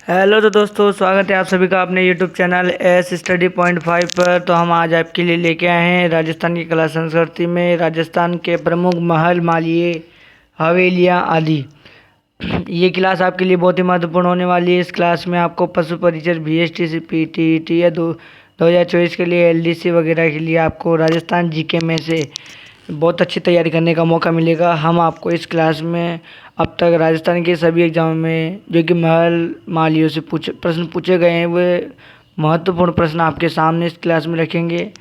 Hello तो दोस्तों, स्वागत है आप सभी का अपने YouTube channel S study point 5 पर। तो हम आज आपके लिए लेके आए हैं राजस्थान की कला संस्कृति में राजस्थान के प्रमुख महल, मालिये, हवेलियाँ आदि। ये क्लास आपके लिए बहुत ही महत्वपूर्ण होने वाली है। इस क्लास में आपको पशु परिचय, बीएसटीसी, पीटीईटी या 2024 के लिए एलडीसी वगैरह के लिए आपको राजस्थान जीके में से बहुत अच्छी तैयारी करने का मौका मिलेगा। हम आपको इस क्लास में अब तक राजस्थान के सभी एग्जाम में जो कि महल मालियों से प्रश्न पूछे गए हैं, वे महत्वपूर्ण प्रश्न आपके सामने इस क्लास में रखेंगे,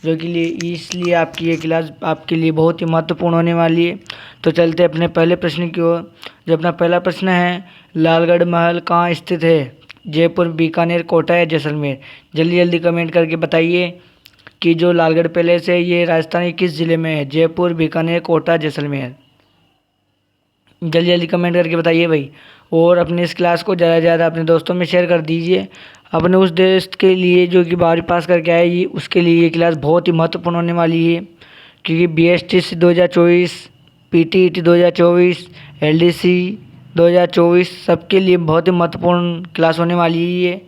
जो कि इसलिए आपकी ये क्लास आपके लिए बहुत ही महत्वपूर्ण होने वाली है। तो चलते अपने पहले प्रश्न की ओर। जो अपना पहला प्रश्न है, लालगढ़ महल कहाँ स्थित है? जयपुर, बीकानेर, कोटा या जैसलमेर? जल्दी जल्दी कमेंट करके बताइए कि जो लालगढ़ पैलेस है ये राजस्थान के किस ज़िले में है? जयपुर, बीकानेर, कोटा, जैसलमेर? जल्दी जल्दी कमेंट करके बताइए भाई। और अपने इस क्लास को ज़्यादा से ज़्यादा अपने दोस्तों में शेयर कर दीजिए। अपने उस देश के लिए जो कि 12वीं पास करके आए, ये उसके लिए ये क्लास बहुत ही महत्वपूर्ण होने वाली है, क्योंकि बीएसटीसी 2024, पीटीईटी 2024, एलडीसी 2024 सबके लिए बहुत ही महत्वपूर्ण क्लास होने वाली है ये।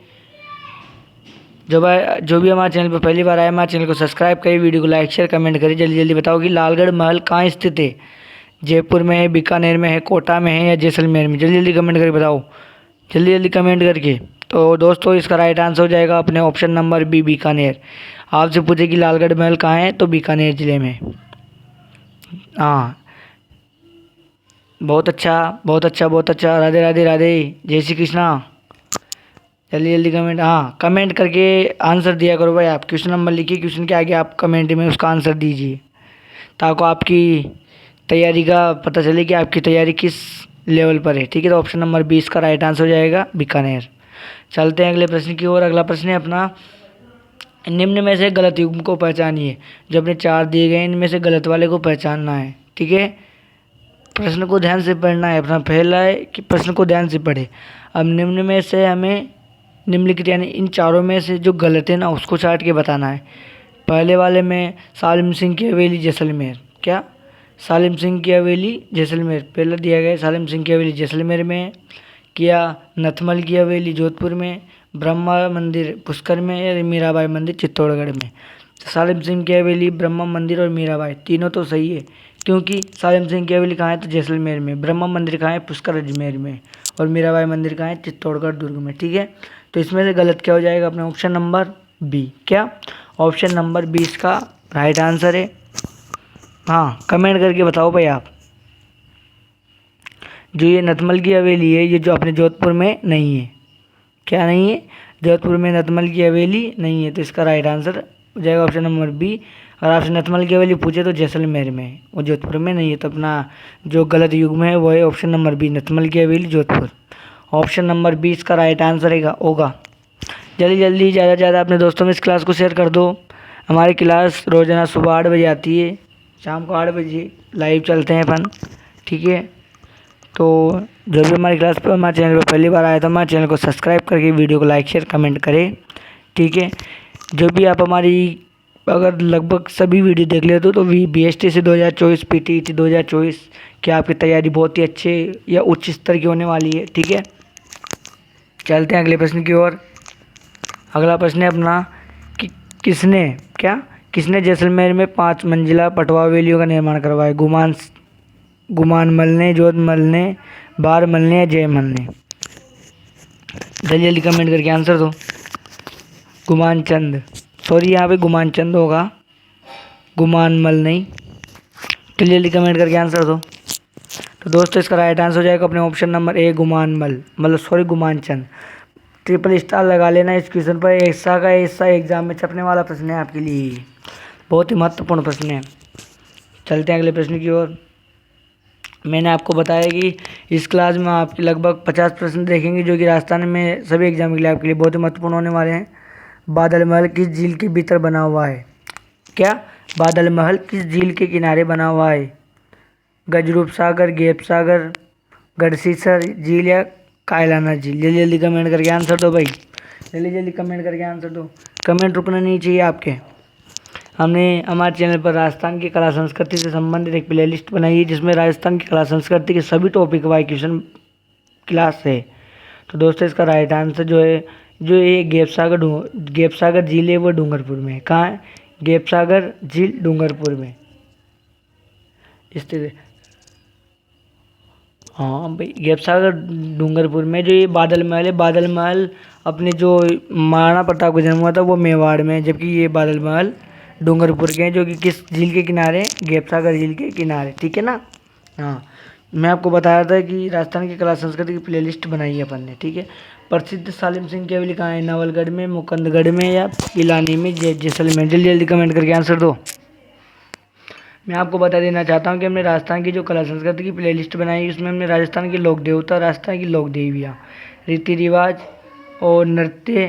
जो भी हमारे चैनल पर पहली बार आए, हमारे चैनल को सब्सक्राइब करिए, वीडियो को लाइक शेयर कमेंट करिए। जल्दी जल्दी बताओ कि लालगढ़ महल कहाँ स्थित है? जयपुर में है, बीकानेर में है, कोटा में है या जैसलमेर में? जल्दी जल्दी कमेंट करके बताओ, जल्दी जल्दी कमेंट करके। तो दोस्तों, इसका राइट आंसर हो जाएगा अपने ऑप्शन नंबर बी, बीकानेर। आपसे पूछे कि लालगढ़ महल कहाँ है, तो बीकानेर ज़िले में। हाँ, बहुत अच्छा बहुत अच्छा बहुत अच्छा। राधे राधे राधे, जय श्री कृष्णा। जल्दी जल्दी कमेंट करके आंसर दिया करो भाई। आप क्वेश्चन नंबर लिखिए, क्वेश्चन के आगे आप कमेंट में उसका आंसर दीजिए, ताकि आपकी तैयारी का पता चले कि आपकी तैयारी किस लेवल पर है। ठीक है, तो ऑप्शन नंबर 20 का राइट आंसर हो जाएगा बीकानेर। चलते हैं अगले प्रश्न की ओर। अगला प्रश्न है अपना, निम्न में से गलत युग्म को पहचानिए। जो अपने 4 दिए गए इनमें से गलत वाले को पहचानना है। ठीक है, प्रश्न को ध्यान से पढ़ना है। अपना पहला है कि प्रश्न को ध्यान से पढ़े। अब निम्न में से हमें निम्नलिखित यानी इन चारों में से जो गलत है ना, उसको छाट के बताना है। पहले वाले में सालिम सिंह की हवेली जैसलमेर, क्या सालिम सिंह की हवेली जैसलमेर पहले दिया गया है। सालिम सिंह की हवेली जैसलमेर में है। क्या नथमल की हवेली जोधपुर में, ब्रह्मा मंदिर पुष्कर में या मीराबाई मंदिर चित्तौड़गढ़ में? सालिम सिंह की हवेली, ब्रह्मा मंदिर और मीराबाई तीनों तो सही है, क्योंकि सालिम सिंह की हवेली कहाँ है? तो जैसलमेर में। ब्रह्मा मंदिर कहाँ है? पुष्कर अजमेर में। और मीराबाई मंदिर कहाँ है? चित्तौड़गढ़ दुर्ग में। ठीक है, तो इसमें से गलत क्या हो जाएगा? अपने ऑप्शन नंबर बी। क्या ऑप्शन नंबर 20 का राइट आंसर है? हाँ, कमेंट करके बताओ भाई आप। जो ये नथमल की हवेली है, ये जो अपने जोधपुर में नहीं है। क्या नहीं है? जोधपुर में नथमल की हवेली नहीं है, तो इसका राइट आंसर हो जाएगा ऑप्शन नंबर बी। अगर आपसे नथमल की हवेली पूछे तो जैसलमेर में है, वो जोधपुर में नहीं है। तो अपना जो गलत युग्म है वो है ऑप्शन नंबर बी, नथमल की हवेली जोधपुर। ऑप्शन नंबर 20 का राइट आंसर होगा। जल्दी जल्दी ज़्यादा से ज़्यादा अपने दोस्तों में इस क्लास को शेयर कर दो। हमारी क्लास रोज़ाना सुबह 8 बजे आती है, शाम को 8 बजे लाइव चलते हैं अपन। ठीक है, तो जो भी हमारी क्लास पर हमारे चैनल पर पहली बार आया था, हमारे चैनल को सब्सक्राइब करके वीडियो को लाइक शेयर कमेंट करें। ठीक है, जो भी आप हमारी अगर लगभग सभी वीडियो देख लेते हो तो बीएसटीसी 2024, पीटीईटी 2024 की आपकी तैयारी बहुत ही अच्छे या उच्च स्तर की होने वाली है। ठीक है, चलते हैं अगले प्रश्न की ओर। अगला प्रश्न है अपना कि किसने जैसलमेर में 5 मंजिला पटवा हवेलियों का निर्माण करवाया? गुमान मल ने, जोध मल ने, बार मल ने या जय मल ने? जल्दी जल्दी कमेंट करके आंसर दो। गुमान चंद, सॉरी यहाँ पे गुमान चंद होगा, गुमान मल नहीं। जल्दी जल्दी कमेंट करके आंसर दो। तो दोस्तों, इसका राइट आंसर हो जाएगा अपने ऑप्शन नंबर ए, गुमान मल, मतलब सॉरी गुमान चंद। ट्रिपल स्टार लगा लेना इस क्वेश्चन पर। ऐसा एग्जाम में छपने वाला प्रश्न है आपके लिए, बहुत ही महत्वपूर्ण प्रश्न है। चलते हैं अगले प्रश्न की ओर। मैंने आपको बताया कि इस क्लास में आपके लगभग 50 प्रश्न देखेंगे, जो कि राजस्थान में सभी एग्जाम के लिए आपके लिए बहुत ही महत्वपूर्ण होने वाले हैं। बादल महल किस झील के भीतर बना हुआ है? क्या बादल महल किस झील के किनारे बना हुआ है? गजरूप सागर, गेप सागर, गढ़सीसर झील या कायलाना झील? जल्दी जल्दी कमेंट करके आंसर दो भाई, जल्दी जल्दी कमेंट करके आंसर दो। कमेंट रुकना नहीं चाहिए आपके। हमने हमारे चैनल पर राजस्थान की कला संस्कृति से संबंधित एक प्लेलिस्ट बनाई है, जिसमें राजस्थान की कला संस्कृति के सभी टॉपिक वाइज क्वेश्चन क्लास है। तो दोस्तों इसका राइट आंसर जो है, जो ये गेप सागर झील है वो डूंगरपुर में है। कहाँ है? गेप सागर झील डूंगरपुर में स्थित है। हाँ भाई, गेप सागर डूंगरपुर में। जो ये बादल महल है, बादल महल अपने जो महाराणा प्रताप का जन्म हुआ था वो मेवाड़ में है, जबकि ये बादल महल डूंगरपुर के हैं, जो कि किस झील के किनारे? गेप सागर झील के किनारे। ठीक है ना? हाँ, मैं आपको बताया था कि राजस्थान की कला संस्कृति की प्लेलिस्ट बनाई है अपन ने। ठीक है। प्रसिद्ध सालिम सिंह की हवेली कहाँ है? नवलगढ़ में, मुकुंदगढ़ में या पिलानी में, जैसलमेर? जल्दी जल्दी कमेंट करके आंसर दो। मैं आपको बता देना चाहता हूँ कि हमने राजस्थान की जो कला संस्कृति की प्लेलिस्ट बनाई है, उसमें हमने राजस्थान के लोक देवता, राजस्थान की लोक देवियाँ, रीति रिवाज और नृत्य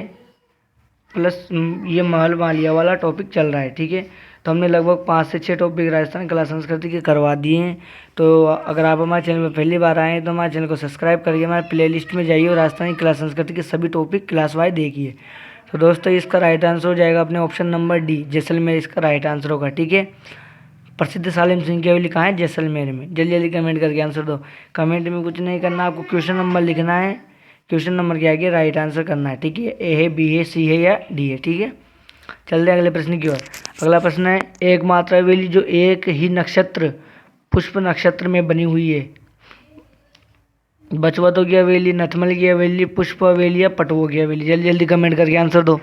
प्लस ये महल मालिया वाला टॉपिक चल रहा है। ठीक है। तो हमने लगभग 5 से 6 टॉपिक राजस्थान कला संस्कृति के करवा दिए हैं। तो अगर आप हमारे चैनल पर पहली बार आए हैं तो हमारे चैनल को सब्सक्राइब करके हमारे प्लेलिस्ट में जाइए और राजस्थान की कला संस्कृति के सभी टॉपिक क्लास वाइज देखिए। तो दोस्तों इसका राइट आंसर हो जाएगा अपने ऑप्शन नंबर डी, जैसलमेर इसका राइट आंसर होगा। ठीक है। प्रसिद्ध सालिम सिंह की हवेली कहाँ है? जैसलमेर में। जल्दी जल्दी कमेंट करके आंसर दो। कमेंट में कुछ नहीं करना, आपको क्वेश्चन नंबर लिखना है, क्वेश्चन नंबर के आगे राइट आंसर करना है। ठीक है। ए है, बी है, सी है या डी है। ठीक है। चलते हैं अगले प्रश्न की ओर। अगला प्रश्न है, एकमात्र हवेली जो एक ही नक्षत्र पुष्प नक्षत्र में बनी हुई है? बचवतों की हवेली, नथमल की हवेली, पुष्प हवेली या पटवों की हवेली? जल्दी जल्दी कमेंट करके आंसर दो।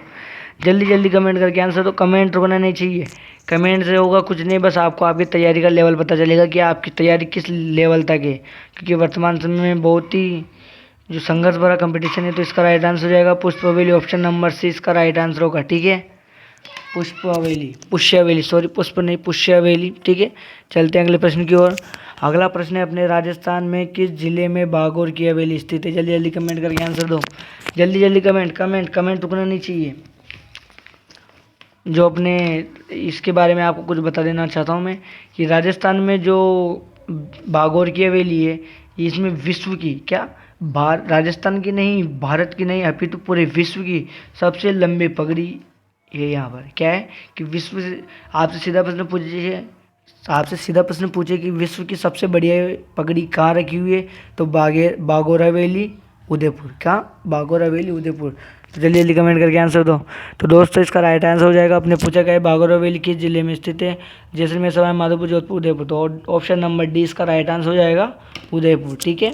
जल्दी जल्दी कमेंट करके आंसर दो। कमेंट रुकना नहीं चाहिए। कमेंट से होगा कुछ नहीं, बस आपको आपकी तैयारी का लेवल पता चलेगा कि आपकी तैयारी किस लेवल तक है, क्योंकि वर्तमान समय में बहुत ही जो संघर्ष भरा कंपटीशन है। तो इसका राइट आंसर हो जाएगा पुष्प हवेली, ऑप्शन नंबर सी इसका राइट आंसर होगा। ठीक है। पुष्प हवेली, पुष्य हवेली, सॉरी पुष्प नहीं, पुष्य हवेली। ठीक है। चलते हैं अगले प्रश्न की ओर। अगला प्रश्न है, अपने राजस्थान में किस जिले में बागोर की हवेली स्थित है? जल्दी जल्दी कमेंट करके आंसर दो। जल्दी जल्दी कमेंट रुकना नहीं चाहिए। जो अपने इसके बारे में आपको कुछ बता देना चाहता हूँ मैं, कि राजस्थान में जो बागोर की हवेली है, इसमें विश्व की क्या राजस्थान की नहीं, भारत की नहीं, अपितु पूरे विश्व की सबसे लंबी पगड़ी ये यहाँ पर क्या है कि विश्व से आपसे सीधा प्रश्न पूछे कि विश्व की सबसे बढ़िया पगड़ी कहाँ रखी हुई है? तो बागोर हवेली उदयपुर। कहाँ? बागोर हवेली उदयपुर। तो जल्दी जल्दी कमेंट करके आंसर दो। तो दोस्तों इसका राइट आंसर हो जाएगा, अपने पूछा गया है बागोर हवेली किस जिले में स्थित है? जैसलमेर, सवाई माधोपुर, जोधपुर, उदयपुर। तो ऑप्शन नंबर डी इसका राइट आंसर हो जाएगा उदयपुर। ठीक है।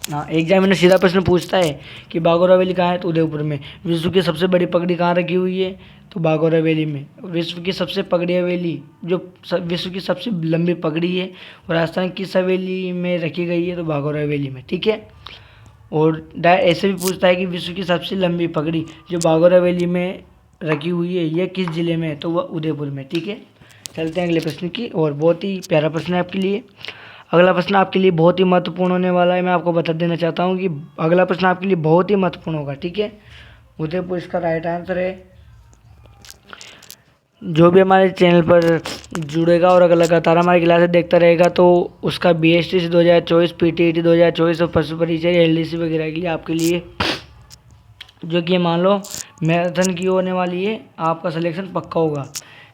हाँ, एग्जामिनर सीधा प्रश्न पूछता है कि बागोर हवेली कहाँ है? तो उदयपुर में। विश्व की सबसे बड़ी पगड़ी कहाँ रखी हुई है? तो बागोर हवेली में। विश्व की सबसे पगड़ी हवेली जो विश्व की सबसे लंबी पगड़ी है वो राजस्थान किस हवेली में रखी गई है? तो बागोर हवेली में। ठीक है। और ऐसे भी पूछता है कि विश्व की सबसे लंबी पगड़ी जो बागोर हवेली में रखी हुई है यह किस जिले में है? तो वह उदयपुर में। ठीक है। चलते हैं अगले प्रश्न की और बहुत ही प्यारा प्रश्न है आपके लिए। अगला प्रश्न आपके लिए बहुत ही महत्वपूर्ण होने वाला है। मैं आपको बता देना चाहता हूँ कि अगला प्रश्न आपके लिए बहुत ही महत्वपूर्ण होगा। ठीक है। उदयपुर इसका राइट आंसर है। जो भी हमारे चैनल पर जुड़ेगा और अगर लगातार हमारी क्लासेस देखता रहेगा तो उसका BSTC 2024, PTET 2024 और पशु परिचय, LDC वगैरह के लिए आपके लिए जो कि मान लो मैराथन की होने वाली है, आपका सिलेक्शन पक्का होगा।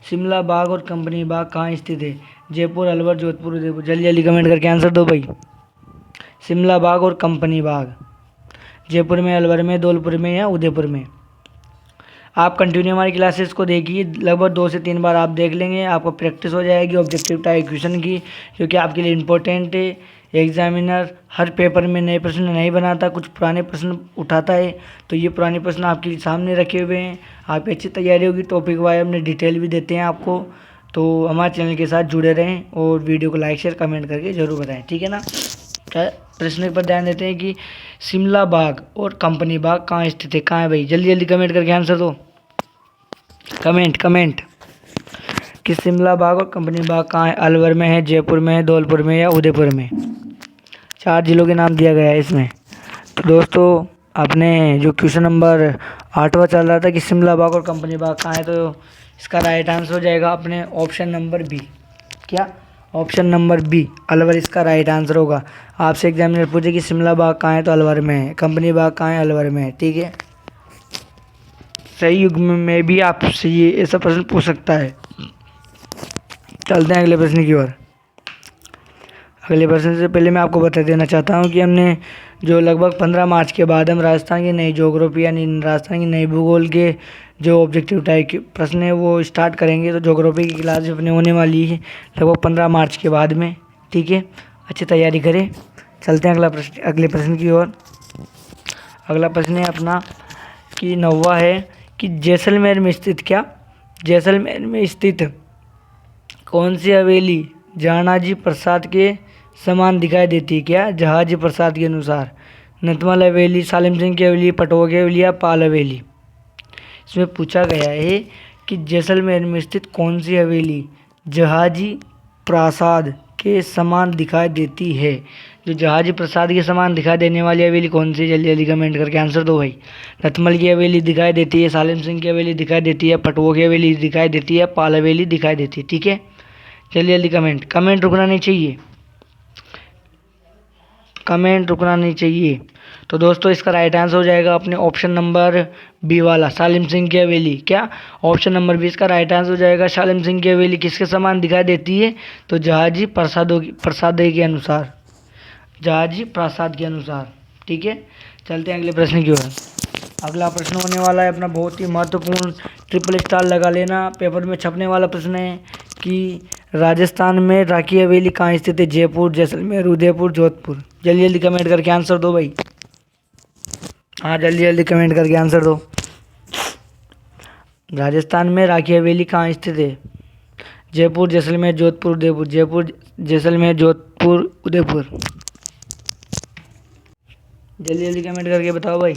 शिमला बाग और कंपनी बाग कहाँ स्थित है? जयपुर, अलवर, जोधपुर, उदयपुर। जल्दी जल्दी कमेंट करके आंसर दो भाई। शिमला बाग और कंपनी बाग जयपुर में, अलवर में, धौलपुर में या उदयपुर में? आप कंटिन्यू हमारी क्लासेस को देखिए, लगभग 2 से 3 बार आप देख लेंगे, आपको प्रैक्टिस हो जाएगी ऑब्जेक्टिव टाइप क्वेश्चन की, जो कि आपके लिए इम्पोर्टेंट है। एग्जामिनर हर पेपर में नए प्रश्न नहीं बनाता, कुछ पुराने प्रश्न उठाता है, तो ये पुराने प्रश्न आपके सामने रखे हुए हैं। आपकी अच्छी तैयारी होगी, टॉपिक वाइज हमने डिटेल भी देते हैं आपको। तो हमारे चैनल के साथ जुड़े रहें और वीडियो को लाइक शेयर कमेंट करके ज़रूर बताएं। ठीक है ना? प्रश्न पर ध्यान देते हैं कि शिमला बाग और कंपनी बाग कहाँ स्थित है? कहाँ है भाई? जल्दी जल्दी कमेंट करके आंसर दो। कमेंट कि शिमला बाग और कंपनी बाग कहाँ है? अलवर में है, जयपुर में है, धौलपुर में या उदयपुर में? 4 जिलों के नाम दिया गया है इसमें। तो दोस्तों आपने जो क्वेश्चन नंबर 8वां चल रहा था कि शिमला बाग और कंपनी बाग कहाँ है, तो इसका राइट आंसर हो जाएगा अपने ऑप्शन नंबर बी। क्या? ऑप्शन नंबर बी, अलवर इसका राइट आंसर होगा। आपसे एग्जामिनर पूछे कि शिमला बाग कहाँ है, तो अलवर में है। कंपनी बाग कहाँ है? अलवर में है। ठीक है। सही युग में भी आपसे ये ऐसा प्रश्न पूछ सकता है। चलते हैं अगले प्रश्न की ओर। अगले प्रश्न से पहले मैं आपको बता देना चाहता हूँ कि हमने जो लगभग 15 मार्च के बाद हम राजस्थान की नई ज्योग्राफी यानी राजस्थान की नई भूगोल के जो ऑब्जेक्टिव टाइप के प्रश्न है वो स्टार्ट करेंगे। तो ज्योग्राफी की क्लास अपने होने वाली है लगभग 15 मार्च के बाद में, ठीक है। अच्छी तैयारी करें। चलते हैं अगले प्रश्न की ओर। अगला प्रश्न है अपना कि 9वां है कि जैसलमेर में स्थित जैसलमेर में स्थित कौन सी हवेली जहानाजी प्रसाद के समान दिखाई देती है? क्या जहाजी प्रसाद के अनुसार? नतमल हवेली, सालिम सिंह की हवेली, पटवा की हवेली या पाल हवेली? इसमें पूछा गया है कि जैसलमेर में स्थित कौन सी हवेली जहाजी प्रसाद के समान दिखाई देती है? जो जहाजी प्रसाद के समान दिखाई देने वाली हवेली कौन सी? जल्दी जल्दी कमेंट करके आंसर दो भाई। नतमल की हवेली दिखाई देती है, सालिम सिंह की हवेली दिखाई देती है, पटवो की हवेली दिखाई देती है, पाल हवेली दिखाई देती है, ठीक है। जल्दी जल्दी कमेंट रुकना नहीं चाहिए, कमेंट रुकना नहीं चाहिए। तो दोस्तों इसका राइट आंसर हो जाएगा अपने ऑप्शन नंबर बी वाला, सालिम सिंह की हवेली। क्या ऑप्शन नंबर बी इसका राइट आंसर हो जाएगा। सालिम सिंह की हवेली किसके समान दिखाई देती है? तो जहाजी प्रसाद के अनुसार, जहाजी प्रसाद के अनुसार, ठीक है। चलते हैं अगले प्रश्न की ओर। अगला प्रश्न होने वाला है अपना बहुत ही महत्वपूर्ण, ट्रिपल स्टार लगा लेना, पेपर में छपने वाला प्रश्न है कि राजस्थान में राखी हवेली कहाँ स्थित है? जयपुर, जैसलमेर, उदयपुर, जोधपुर? जल्दी जल्दी कमेंट करके आंसर दो भाई। हाँ जल्दी जल्दी कमेंट करके आंसर दो। राजस्थान में राखी हवेली कहाँ स्थित है? जयपुर, जैसलमेर, जोधपुर, उदयपुर? जयपुर, जैसलमेर, जोधपुर, उदयपुर? जल्दी जल्दी कमेंट करके बताओ भाई।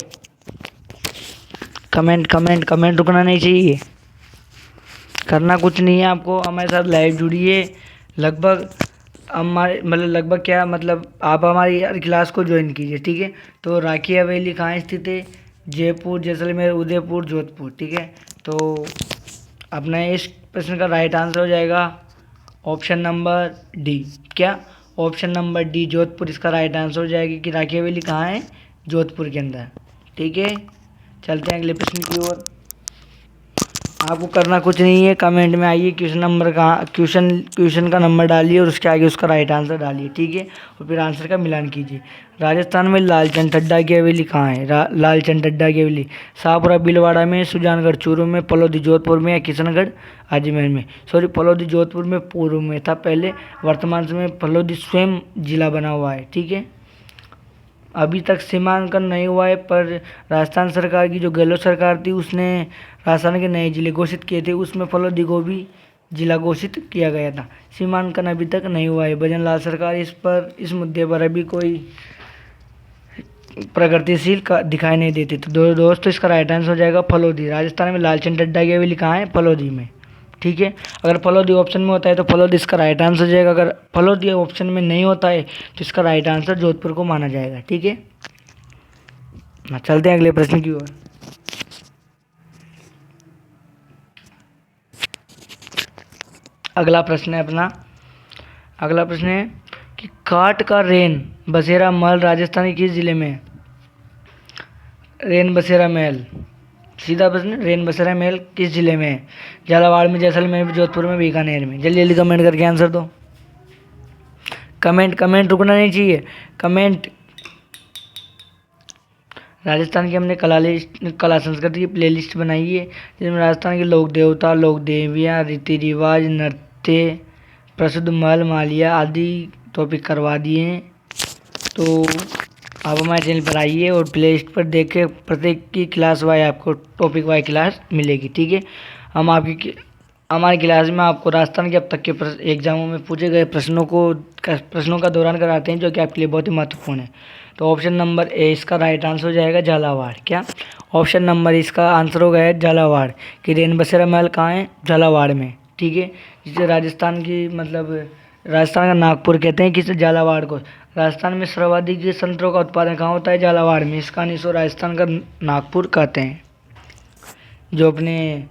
कमेंट रुकना नहीं चाहिए, करना कुछ नहीं है आपको, हमारे साथ लाइव जुड़िए। लगभग लगभग क्या मतलब आप हमारी यार क्लास को ज्वाइन कीजिए, ठीक है। तो राखी हवेली कहाँ स्थित है? जयपुर, जैसलमेर, उदयपुर, जोधपुर, ठीक है। तो अपना इस प्रश्न का राइट आंसर हो जाएगा ऑप्शन नंबर डी। क्या ऑप्शन नंबर डी जोधपुर इसका राइट आंसर हो जाएगी कि राखी हवेली कहाँ है? जोधपुर के अंदर, ठीक है। चलते हैं अगले प्रश्न की ओर। आपको करना कुछ नहीं है, कमेंट में आइए, क्वेश्चन का नंबर डालिए और उसके आगे उसका राइट आंसर डालिए, ठीक है। और फिर आंसर का मिलान कीजिए। राजस्थान में लालचंद टड्डा की हवेली कहाँ है? लालचंद टड्डा की हवेली शाहपुरा भीलवाड़ा में, सुजानगढ़ चूरू में, पलौदी जोधपुर में या किशनगढ़ अजमेर में? सॉरी, पलौदी जोधपुर में पूर्व में था पहले, वर्तमान समय पलौदी स्वयं जिला बना हुआ है, ठीक है। अभी तक सीमांकन नहीं हुआ है, पर राजस्थान सरकार की जो गहलोत सरकार थी उसने राजस्थान के नए जिले घोषित किए थे, उसमें फलोदी को भी जिला घोषित किया गया था। सीमांकन अभी तक नहीं हुआ है। भजनलाल सरकार इस मुद्दे पर अभी कोई प्रगतिशील दिखाई नहीं देती। तो दोस्तों इसका राइट आंसर हो जाएगा फलोदी। राजस्थान में लालचंद टड्डा की हवेली कहाँ है? फलोदी में, ठीक है। अगर फलोदी ऑप्शन में होता है तो फलोदी इसका राइट आंसर हो जाएगा। अगर फलोदी ऑप्शन में नहीं होता है तो इसका राइट आंसर जोधपुर को माना जाएगा, ठीक है। चलते हैं अगले प्रश्न की ओर। अगला प्रश्न है कि काट का रेन बसेरा महल राजस्थान के किस जिले में है? रेन बसेरा महल, सीधा प्रश्न, रेन बसेरा महल किस जिले में है? झालावाड़ में, जैसलमेर में, जोधपुर में, बीकानेर में? जल्दी जल्दी कमेंट करके आंसर दो। कमेंट रुकना नहीं चाहिए, कमेंट। राजस्थान की हमने कला संस्कृति की प्लेलिस्ट बनाई है जिसमें राजस्थान के लोक देवता, लोक देवियाँ, रीति रिवाज, नृत्य, प्रसिद्ध महल मालिया आदि टॉपिक करवा दिए हैं। तो आप हमारे चैनल पर आइए और प्ले लिस्ट पर देख के प्रत्येक की क्लास वाई आपको टॉपिक वाई क्लास मिलेगी, ठीक है। हमारी क्लास में आपको राजस्थान के अब तक के एग्जामों में पूछे गए प्रश्नों का दौरान कराते हैं जो कि आपके लिए बहुत ही महत्वपूर्ण है। तो ऑप्शन नंबर ए इसका राइट आंसर हो जाएगा झालावाड़। क्या ऑप्शन नंबर इसका आंसर हो गया झालावाड़ कि रेन बसेरा महल कहाँ है? झालावाड़ में, ठीक है। जिसे राजस्थान की राजस्थान का नागपुर कहते हैं, किसे? झालावाड़ को। राजस्थान में सर्वाधिक संतरों का उत्पादन कहाँ होता है? झालावाड़ में। इसका निशो राजस्थान का नागपुर कहते हैं। जो अपने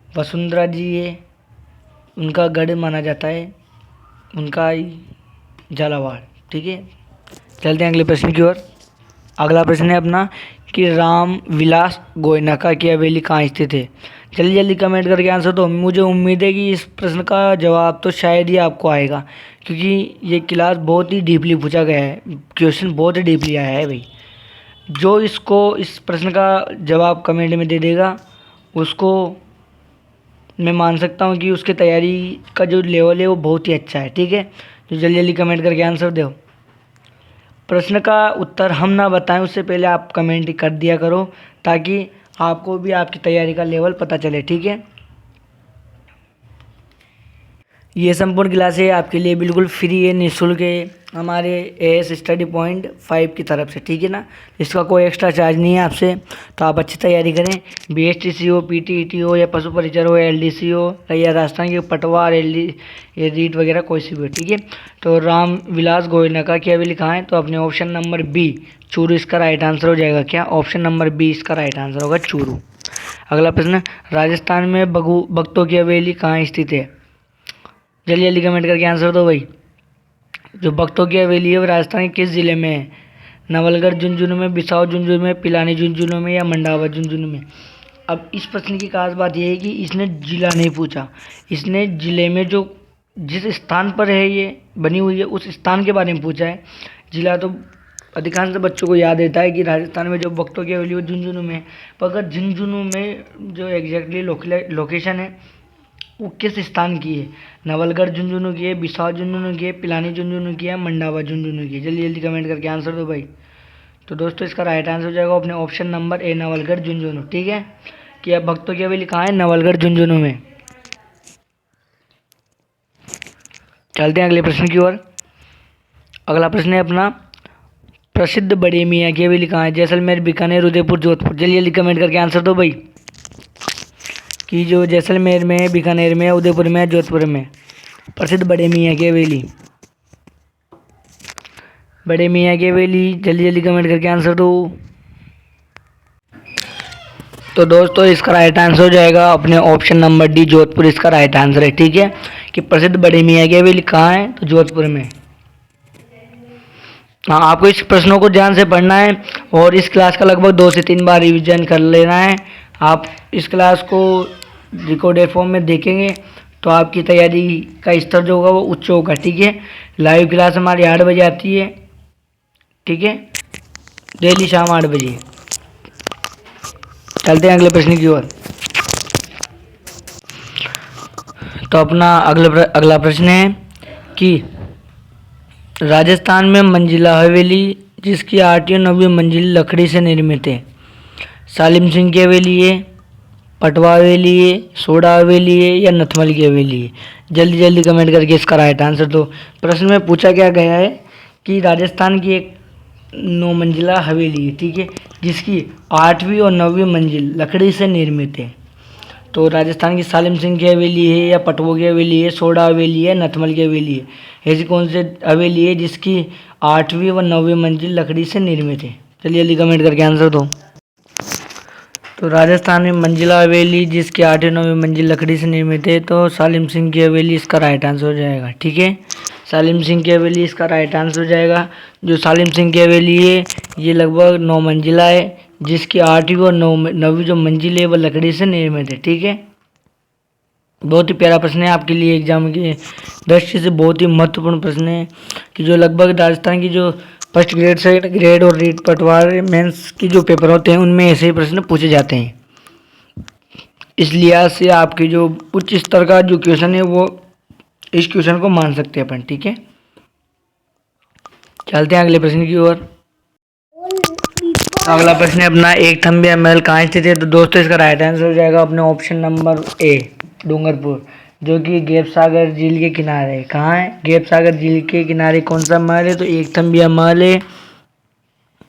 वसुंधरा जी है उनका गढ़ माना जाता है, उनका झालावाड़, ठीक है। चलते हैं अगले प्रश्न की ओर। अगला प्रश्न है अपना कि राम विलास गोयनका की हवेली कहाँ स्थित है? जल्दी जल्दी कमेंट करके आंसर दो। मुझे उम्मीद है कि इस प्रश्न का जवाब तो शायद ही आपको आएगा, क्योंकि ये क्लास बहुत ही डीपली पूछा गया है, क्वेश्चन बहुत ही डीपली आया है भाई। जो इसको इस प्रश्न का जवाब कमेंट में दे देगा उसको मैं मान सकता हूँ कि उसकी तैयारी का जो लेवल है वो बहुत ही अच्छा है, ठीक है। तो जल्दी जल्दी कमेंट करके आंसर दो। प्रश्न का उत्तर हम ना बताएं उससे पहले आप कमेंट कर दिया करो, ताकि आपको भी आपकी तैयारी का लेवल पता चले, ठीक है। ये संपूर्ण क्लासें आपके लिए बिल्कुल फ्री है, निःशुल्क है, हमारे एएस स्टडी पॉइंट 5 की तरफ से, ठीक है ना। इसका कोई एक्स्ट्रा चार्ज नहीं है आपसे। तो आप अच्छी तैयारी करें, बीएसटीसी हो, पीटीईटी हो, या पशु परिचर हो, एलडीसी हो, या राजस्थान की पटवार या रीट वगैरह कोई सी भी हो, ठीक है। तो राम विलास गोयना का क्या भी लिखा है, तो अपने ऑप्शन नंबर बी चूरू इसका राइट आंसर हो जाएगा। क्या ऑप्शन नंबर बी इसका राइट आंसर होगा, चूरू। अगला प्रश्न, राजस्थान में भक्तों की हवेली कहाँ स्थित है। जल्दी जल्दी कमेंट करके आंसर दो भाई। जो भक्तों की हवेली है वो राजस्थान के किस जिले में है। नवलगढ़ झुंझुनू में, बिसाऊ झुंझुनू में, पिलानी झुंझुनू में, या मंडावा झुंझुनू में। अब इस प्रश्न की खास बात यह है कि इसने जिला नहीं पूछा, इसने जिले में जो जिस स्थान पर है ये बनी हुई है उस स्थान के बारे में पूछा है। जिला तो अधिकांश बच्चों को याद रहता है कि राजस्थान में जो भक्तों की हवेली वो झुंझुनू में है, पर अगर झुंझुनू में जो एग्जैक्टली लोकेशन है वो किस स्थान की है, नवलगढ़ झुंझुनू की है, बिसाऊ झुंझुनू की है, पिलानी झुंझुनू की है, मंडावा झुंझुनू की है। जल्दी जल्दी कमेंट करके आंसर दो भाई। तो दोस्तों इसका राइट आंसर हो जाएगा अपने option number A, Nawalgarh Jhunjhunu, ठीक है। कि अब भक्तों की हवेली कहाँ है, नवलगढ़ झुंझुनू में। चलते हैं अगले प्रश्न की ओर। अगला प्रश्न है अपना, प्रसिद्ध बड़े मियाँ की हवेली कहाँ है, जैसलमेर, बीकानेर, उदयपुर, जोधपुर। जल्दी जल्दी कमेंट करके आंसर दो भाई कि जो जैसलमेर में, बीकानेर में, उदयपुर में, जोधपुर में प्रसिद्ध बड़े मियाँ की हवेली, बड़े मियाँ की हवेली। जल्दी जल्दी कमेंट करके आंसर दो। तो दोस्तों इसका राइट आंसर हो जाएगा अपने ऑप्शन नंबर डी, जोधपुर इसका राइट आंसर है, ठीक है। कि प्रसिद्ध बड़े मियाँ की हवेली कहाँ है, तो जोधपुर में। हाँ, आपको इस प्रश्नों को ध्यान से पढ़ना है और इस क्लास का लगभग 2 से 3 बार रिवीजन कर लेना है। आप इस क्लास को रिकॉर्डेड फॉर्म में देखेंगे तो आपकी तैयारी का स्तर जो होगा वो उच्च होगा, ठीक है। लाइव क्लास हमारी 8 बजे आती है, ठीक है, डेली शाम 8 बजे। चलते हैं अगले प्रश्न की ओर। तो अपना अगला प्रश्न है कि राजस्थान में मंजिला हवेली जिसकी 8वीं और 9वीं मंजिल लकड़ी से निर्मित है, सालिम सिंह की हवेली है, पटवा हवेली है, सोडा हवेली है, या नथमल की हवेली है। जल्दी जल्दी कमेंट करके इसका राइट आंसर दो। प्रश्न में पूछा क्या गया है कि राजस्थान की एक 9 मंजिला हवेली है, ठीक है, जिसकी 8वीं और 9वीं मंजिल लकड़ी से निर्मित है। तो राजस्थान की सालिम सिंह की हवेली है, या पटवों की हवेली है, सोडा हवेली है, नथमल की हवेली है। ऐसी कौन सी हवेली है जिसकी 8वीं व 9वीं मंजिल लकड़ी से निर्मित है। चलिए जल्दी कमेंट करके आंसर दो। तो राजस्थान में मंजिला हवेली जिसकी 8वीं 9वीं मंजिल लकड़ी से निर्मित है, तो सालिम सिंह की हवेली इसका राइट आंसर हो जाएगा, ठीक है। सालिम सिंह की हवेली इसका राइट आंसर हो जाएगा। जो सालिम सिंह की हवेली है ये लगभग 9 मंजिला है, जिसकी 8वीं और 9वीं जो मंजिल है वह लकड़ी से निर्मित है, ठीक है। बहुत ही प्यारा प्रश्न है आपके लिए, एग्जाम के दृष्टि से बहुत ही महत्वपूर्ण प्रश्न है कि जो लगभग राजस्थान की जो फर्स्ट ग्रेड, सेकंड ग्रेड और रीट पटवार मेंस की जो पेपर होते हैं उनमें ऐसे ही प्रश्न पूछे जाते हैं। इस लिहाज से आपके जो उच्च स्तर का जो क्वेश्चन है वो इस क्वेश्चन को मान सकते हैं अपन, ठीक है। चलते हैं अगले प्रश्न की ओर। अगला प्रश्न है अपना, एक थम्बिया महल कहाँ स्थित है। तो दोस्तों इसका राइट आंसर हो जाएगा अपने ऑप्शन नंबर ए, डूंगरपुर, जो कि गैप सागर झील के किनारे है। कहाँ है, गैप सागर झील के किनारे कौन सा महल है, तो एक थम्बिया महल है,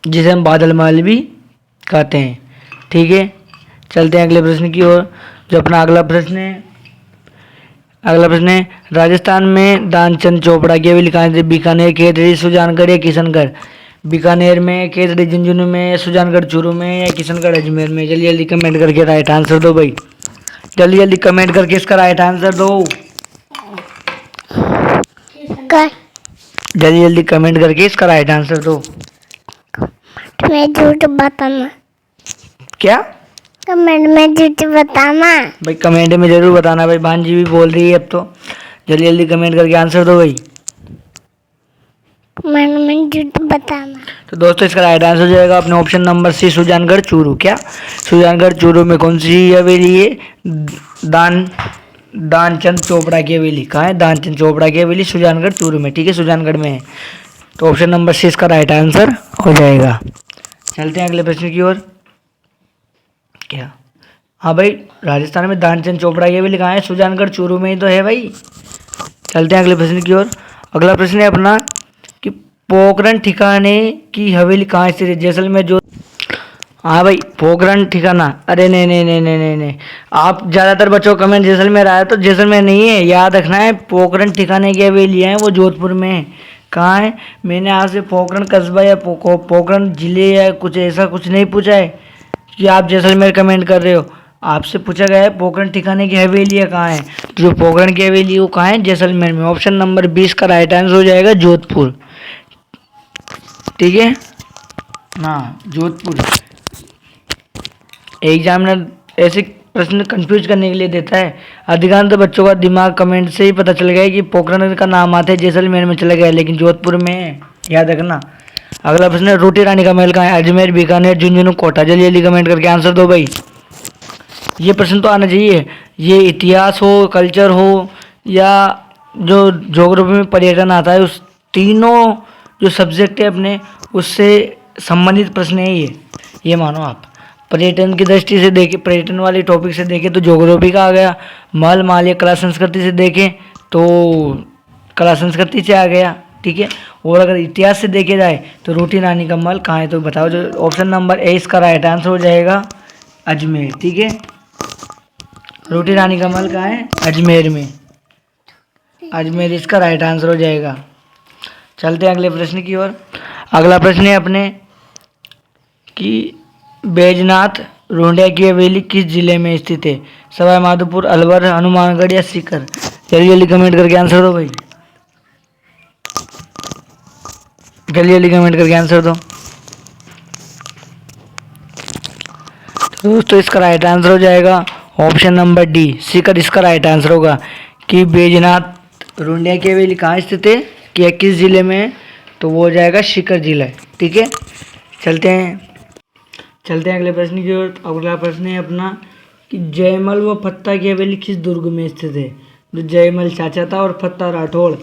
जिसे हम बादल महल भी कहते हैं, ठीक है। चलते हैं अगले प्रश्न की ओर। जो अपना अगला प्रश्न है, राजस्थान में दानचंद चोपड़ा की हवेली कहाँ है। बीकानेर, केतड़ी, सुजानगढ़ या किशनगढ़। बीकानेर में, केतड़ी झुंझुनू में, सुजानगढ़ चूरू में, या किशनगढ़ अजमेर में। जल्दी जल्दी कमेंट करके राइट आंसर दो भाई। जल्दी जल्दी कमेंट करके इसका राइट आंसर दो। जल्दी जल्दी कमेंट करके इसका राइट आंसर दो। मैं झूठ बताना। क्या कमेंट में जरूर बताना। भाई कमेंट में जरूर बताना भाई, भांजी भी बोल रही है अब तो, जल्दी जल्दी कमेंट करके आंसर दो भाई। कमेंट में जरूर बताना। तो दोस्तों इसका राइट आंसर हो जाएगा अपने option number C, Sujangarh Churu. क्या सुजानगढ़ चूरू में कौन सी हवेली है? दान दानचंद चोपड़ा की हवेली। कहाँ है? दानचंद चोपड़ा की हवेली सुजानगढ़ चूरू में, ठीक है, सुजानगढ़ में है। तो ऑप्शन नंबर सी इसका राइट आंसर हो जाएगा। चलते हैं अगले प्रश्न की ओर। क्या? हाँ भाई, राजस्थान में दानचंद चोपड़ा की हवेली कहाँ है? सुजानगढ़ चूरू में ही तो है भाई। चलते हैं अगले प्रश्न की ओर। अगला प्रश्न है अपना कि पोखरण ठिकाने की हवेली कहाँ स्थित है? जैसलमेर जो। हाँ भाई, पोखरण ठिकाना। अरे नहीं नहीं नहीं नहीं नहीं नहीं, आप ज़्यादातर बच्चों का कमेंट जैसलमेर आया, तो जैसलमेर नहीं है, याद रखना है। पोखरण ठिकाने की हवेली है वो जोधपुर में है। कहाँ है? मैंने आपसे पोखरण कस्बा या पोखरण जिले या कुछ ऐसा कुछ नहीं पूछा है कि आप जैसलमेर कमेंट कर रहे हो। आपसे पूछा गया है पोखरण ठिकाने की हवेली है कहाँ है, तो जो पोखरण की हवेली है वो कहाँ है? जैसलमेर में। ऑप्शन नंबर 20 का राइट आंसर हो जाएगा जोधपुर, ठीक है ना, जोधपुर। एग्जामिनर ऐसे प्रश्न कंफ्यूज करने के लिए देता है। अधिकांश तो बच्चों का दिमाग कमेंट से ही पता चल गया है कि पोखरण का नाम आता है जैसलमेर में चला गया, लेकिन जोधपुर में है, याद रखना। अगला प्रश्न है रोटी रानी का महल कहाँ है? अजमेर, बीकानेर, झुंझुनू, कोटा। जल्दी जल्दी कमेंट करके आंसर दो भाई। ये प्रश्न तो आना चाहिए। ये इतिहास हो, कल्चर हो, या जो ज्योग्राफी में पर्यटन आता है, उस तीनों जो सब्जेक्ट है अपने, उससे संबंधित प्रश्न है ये मानो आप। पर्यटन की दृष्टि से देखें, पर्यटन वाले टॉपिक से देखें तो ज्योग्राफी का आ गया। महल माल या कला संस्कृति से देखें तो कला संस्कृति से आ गया, ठीक है। और अगर इतिहास से देखे जाए तो रोटी रानी का महल कहाँ है, तो बताओ। जो ऑप्शन नंबर ए इसका राइट आंसर हो जाएगा अजमेर, ठीक है। रोटी रानी का महल कहाँ है? अजमेर में। अजमेर इसका राइट आंसर हो जाएगा। चलते हैं अगले प्रश्न की ओर। अगला प्रश्न है अपने कि बैजनाथ रोंडिया की हवेली किस जिले में स्थित है? सवाई माधोपुर, अलवर, हनुमानगढ़ या सीकर। जल्दी जल्दी कमेंट करके आंसर दो भाई, जल्दी जल्दी कमेंट करके आंसर दो। तो दोस्तों इसका राइट आंसर हो जाएगा ऑप्शन नंबर डी, सीकर इसका राइट आंसर होगा। कि बैजनाथ रोंडिया की हवेली कहाँ स्थित है, कि किस जिले में है, तो वो हो जाएगा सीकर जिला, ठीक है। चलते हैं अगले प्रश्न की ओर। अगला प्रश्न है अपना कि जयमल व फत्ता की हवेली किस दुर्ग में स्थित है? जो जयमल चाचा था और फत्ता राठौड़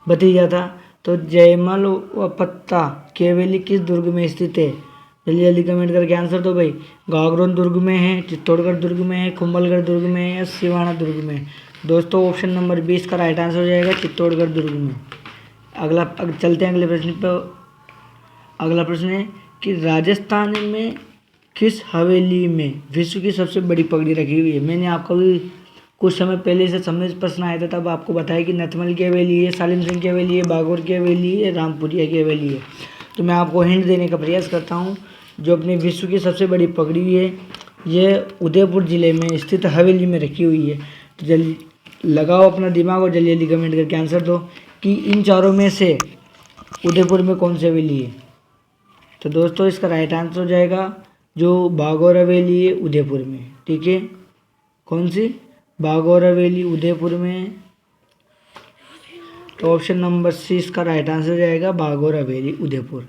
भतीजा था, तो जयमल व फत्ता की हवेली किस दुर्ग में स्थित है? जल्दी जल्दी कमेंट करके आंसर दो भाई। गागरोन दुर्ग में है, चित्तौड़गढ़ दुर्ग में है, कुंभलगढ़ दुर्ग में है या सिवाना दुर्ग में है? दोस्तों ऑप्शन नंबर 20 का राइट आंसर हो जाएगा चित्तौड़गढ़ दुर्ग में। चलते हैं अगले प्रश्न पर। अगला प्रश्न है कि राजस्थान में किस हवेली में विश्व की सबसे बड़ी पगड़ी रखी हुई है? मैंने आपको भी कुछ समय पहले से समय प्रश्न आया था, तब आपको बताया कि नथमल की हवेली है, सालिम सिंह की हवेली है, बागौर की हवेली है, रामपुरिया की हवेली है। तो मैं आपको हिंट देने का प्रयास करता हूँ। जो अपने विश्व की सबसे बड़ी पगड़ी है, ये उदयपुर ज़िले में स्थित हवेली में रखी हुई है। तो जल्दी लगाओ अपना दिमाग और जल्दी जल्दी कमेंट करके आंसर दो कि इन चारों में से उदयपुर में कौन सी हवेली है। तो दोस्तों इसका राइट आंसर हो जाएगा जो बागौर हवेली है उदयपुर में, ठीक है। कौन सी? बागौर हवेली उदयपुर में। तो ऑप्शन नंबर सी इसका राइट आंसर हो जाएगा बागौर हवेली उदयपुर,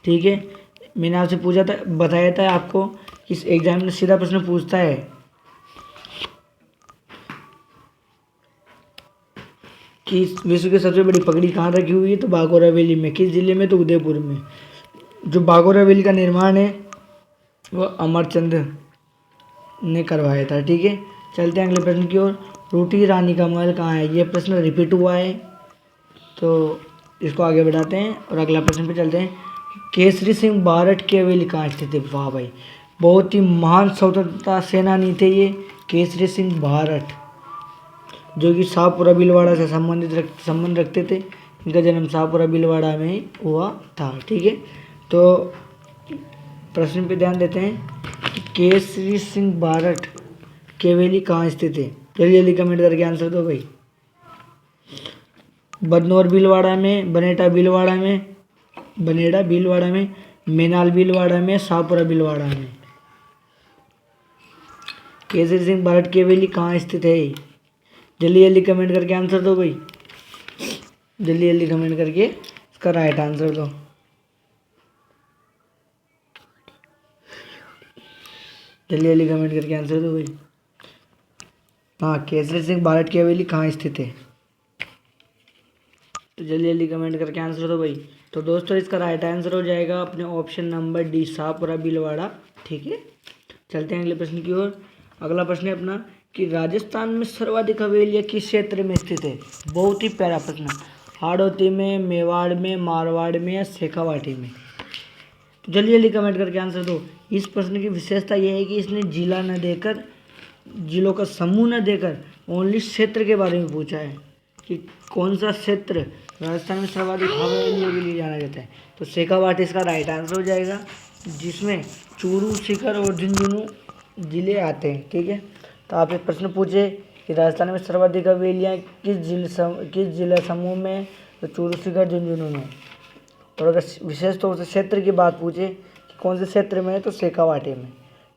ठीक है। मैंने आपसे पूछा था, बताया था आपको कि इस एग्जाम में सीधा प्रश्न पूछता है कि विश्व की सबसे बड़ी पगड़ी कहाँ रखी हुई है, तो बागौर हवेली में। किस जिले में? तो उदयपुर में। जो बागौर हवेली का निर्माण है वो अमरचंद ने करवाया था, ठीक है। चलते हैं अगले प्रश्न की ओर। रोटी रानी का महल कहाँ है? ये प्रश्न रिपीट हुआ है, तो इसको आगे बढ़ाते हैं और अगला प्रश्न पे चलते हैं। केसरी सिंह बारठ की हवेली कहाँ स्थित है? वाह भाई, बहुत ही महान स्वतंत्रता सेनानी थे ये केसरी सिंह बारठ, जो कि शाहपुरा भीलवाड़ा से संबंध रखते थे। इनका जन्म शाहपुरा भीलवाड़ा में हुआ था, ठीक है। तो प्रश्न पे ध्यान देते हैं कि केसरी सिंह बारठ की हवेली कहाँ स्थित है। जल्दी जल्दी कमेंट करके आंसर दो भाई। बदनौर भीलवाड़ा में, बनेटा भीलवाड़ा में, मेनाल भीलवाड़ा में, शाहपुरा भीलवाड़ा में। केसरी सिंह भारत की हवेली कहाँ स्थित है? जल्दी जल्दी कमेंट करके आंसर दो भाई, जल्दी जल्दी कमेंट करके इसका राइट आंसर दो। जल्दी जल्दी कमेंट करके आंसर दो भाई। हाँ, केसरी सिंह भारत की हवेली कहाँ स्थित है? तो जल्दी जल्दी कमेंट करके आंसर दो भाई। तो दोस्तों इसका राइट आंसर हो जाएगा अपने option number D, Shahpura Bhilwara. ठीक है, चलते हैं अगले प्रश्न की ओर। अगला प्रश्न है अपना कि राजस्थान में सर्वाधिक हवेलियाँ किस क्षेत्र में स्थित है? बहुत ही प्यारा प्रश्न। हाड़ौती में, मेवाड़ में, मारवाड़ में या शेखावाटी में? तो जल्दी जल्दी कमेंट करके आंसर दो। इस प्रश्न की विशेषता यह है कि इसने जिला न देकर, जिलों का समूह न देकर ओनली क्षेत्र के बारे में पूछा है कि कौन सा क्षेत्र राजस्थान में सर्वाधिक हवेलियों के लिए जाना जाता है। तो शेखावाटी इसका राइट आंसर हो जाएगा, जिसमें चूरू, सीकर और झुंझुनू जिले आते हैं। ठीक है, तो आप एक प्रश्न पूछे कि राजस्थान में सर्वाधिक हवेलियाँ किस जिला समूह में? तो चूरू, सीकर, झुंझुनू में। और अगर विशेष तौर से क्षेत्र की बात पूछे कि कौन से क्षेत्र में है, तो शेखावाटी में।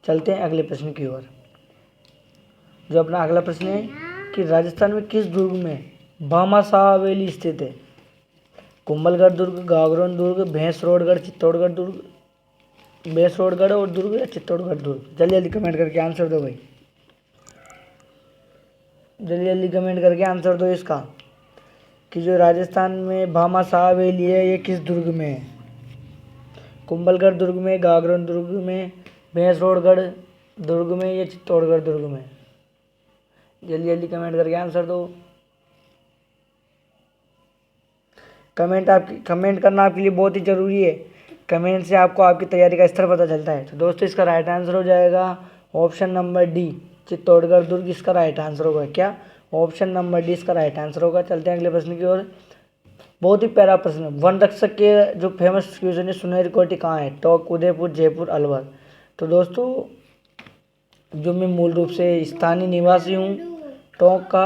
चलते हैं अगले प्रश्न की ओर। जो अपना अगला प्रश्न है कि राजस्थान में किस दुर्ग में भामाशाह हवेली स्थित है? कुंभलगढ़ दुर्ग, गागरोन दुर्ग, भैंसरोडगढ़, चित्तौड़गढ़ दुर्ग, भैंसरोडगढ़ और दुर्ग या चित्तौड़गढ़ दुर्ग? जल्दी जल्दी कमेंट करके आंसर दो भाई, जल्दी जल्दी कमेंट करके आंसर दो इसका कि जो राजस्थान में भामाशाह हवेली है ये किस दुर्ग में है? कुंभलगढ़ दुर्ग में, गागरोन दुर्ग में, भैंसरोडगढ़ दुर्ग में या चित्तौड़गढ़ दुर्ग में? जल्दी जल्दी कमेंट करके आंसर दो। कमेंट करना आपके लिए बहुत ही ज़रूरी है। कमेंट से आपको आपकी तैयारी का स्तर पता चलता है। तो दोस्तों इसका राइट आंसर हो जाएगा ऑप्शन नंबर डी, चित्तौड़गढ़ दुर्ग इसका राइट आंसर होगा। क्या? ऑप्शन नंबर डी इसका राइट आंसर होगा। चलते हैं अगले प्रश्न की ओर। बहुत ही प्यारा प्रश्न। वन रक्षक के जो फेमस क्वेश्चन है, सुनहरी कोठी कहाँ है? टोंक, उदयपुर, जयपुर, अलवर? तो दोस्तों जो मैं मूल रूप से स्थानीय निवासी हूँ टोंक का,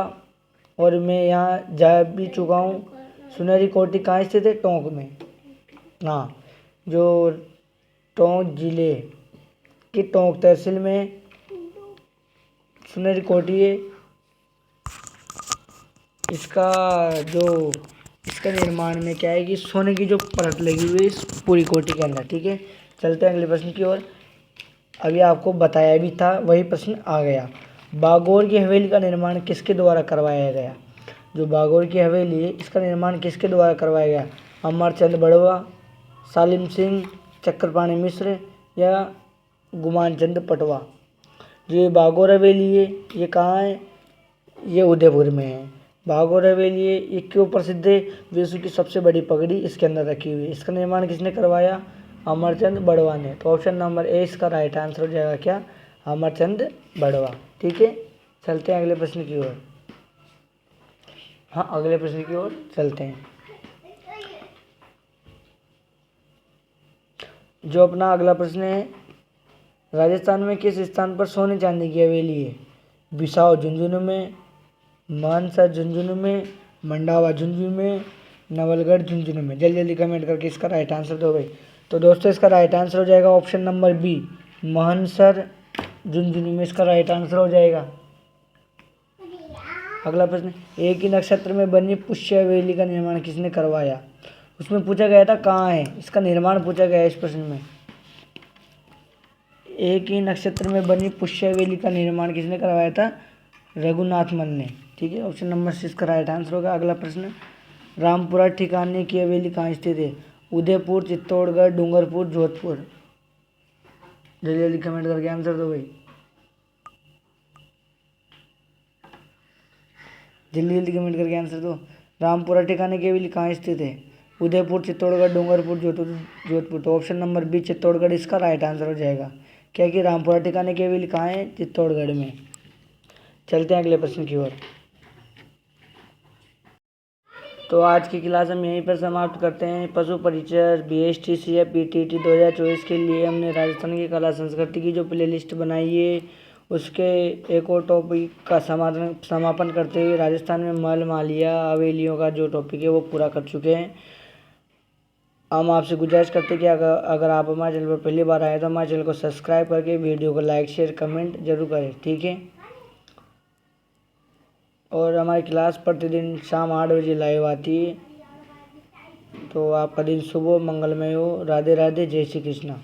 और मैं यहाँ जा भी चुका हूँ। सुनहरी कोठी कहाँ स्थित है? टोंक में। हाँ, जो टोंक जिले की टोंक तहसील में सुनहरी कोठी है। इसका निर्माण में क्या है कि सोने की जो परत लगी हुई है इस पूरी कोठी के अंदर। ठीक है, चलते हैं अगले प्रश्न की ओर। अभी आपको बताया भी था, वही प्रश्न आ गया। बागौर की हवेली का निर्माण किसके द्वारा करवाया गया? जो बागौर की हवेली है इसका निर्माण किसके द्वारा करवाया गया? अमरचंद बड़वा, सालिम सिंह, चक्रपाणी मिश्र या गुमानचंद पटवा? जो ये बागौर हवेली है ये कहाँ है? ये उदयपुर में है। बागौर हवेली है ये क्यों प्रसिद्ध है? विश्व की सबसे बड़ी पगड़ी इसके अंदर रखी हुई है। इसका निर्माण किसने करवाया? अमरचंद बड़वा ने। तो ऑप्शन नंबर ए इसका राइट आंसर हो जाएगा। क्या? अमरचंद बड़वा। ठीक है, चलते हैं अगले प्रश्न की ओर। हाँ, अगले प्रश्न की ओर चलते हैं। जो अपना अगला प्रश्न है, राजस्थान में किस स्थान पर सोने चांदी की हवेली है? बिसाऊ झुंझुनू में, मानसा झुंझुनू में, मंडावा झुंझुनू में, नवलगढ़ झुंझुनू में? जल्दी जल्दी कमेंट करके इसका राइट आंसर दो भाई। तो दोस्तों इसका राइट आंसर हो जाएगा option number B, Mansar Jhunjhunu में इसका राइट आंसर हो जाएगा। अगला प्रश्न, एक ही नक्षत्र में बनी पुष्य हवेली का निर्माण किसने करवाया? उसमें पूछा गया था कहाँ है, इसका निर्माण पूछा गया है इस प्रश्न में। एक ही नक्षत्र में बनी पुष्य हवेली का निर्माण किसने करवाया था? रघुनाथ मन ने। ठीक है, ऑप्शन नंबर सी इसका राइट आंसर होगा। अगला प्रश्न, रामपुरा ठिकाने की हवेली कहाँ स्थित है? उदयपुर, चित्तौड़गढ़, डूंगरपुर, जोधपुर? जल्दी जल्दी कमेंट करके आंसर दो भाई, जल्दी जल्दी कमेंट करके आंसर दो। रामपुरा ठिकाने की हवेली कहाँ स्थित है? उदयपुर, चित्तौड़गढ़, डूंगरपुर, जोधपुर? तो ऑप्शन नंबर बी चित्तौड़गढ़ इसका राइट आंसर हो जाएगा। क्या कि रामपुरा ठिकाने की हवेली कहाँ है? चित्तौड़गढ़ में। चलते हैं अगले प्रश्न की ओर। तो आज की क्लास हम यहीं पर समाप्त करते हैं। पशु परिचय BSTC या PTT 2024 के लिए हमने राजस्थान की कला संस्कृति की जो प्लेलिस्ट बनाई है उसके एक और टॉपिक का समापन करते हुए राजस्थान में महल मालिया हवेलियों का जो टॉपिक है वो पूरा कर चुके हैं। हम आपसे गुजारिश करते हैं कि अगर आप हमारे चैनल पर पहली बार आए तो हमारे चैनल को सब्सक्राइब करके वीडियो को लाइक शेयर कमेंट जरूर करें, ठीक है। और हमारी क्लास प्रतिदिन शाम 8 बजे लाइव आती है। तो आपका दिन शुभ हो, मंगलमय हो। राधे राधे, जय श्री कृष्णा।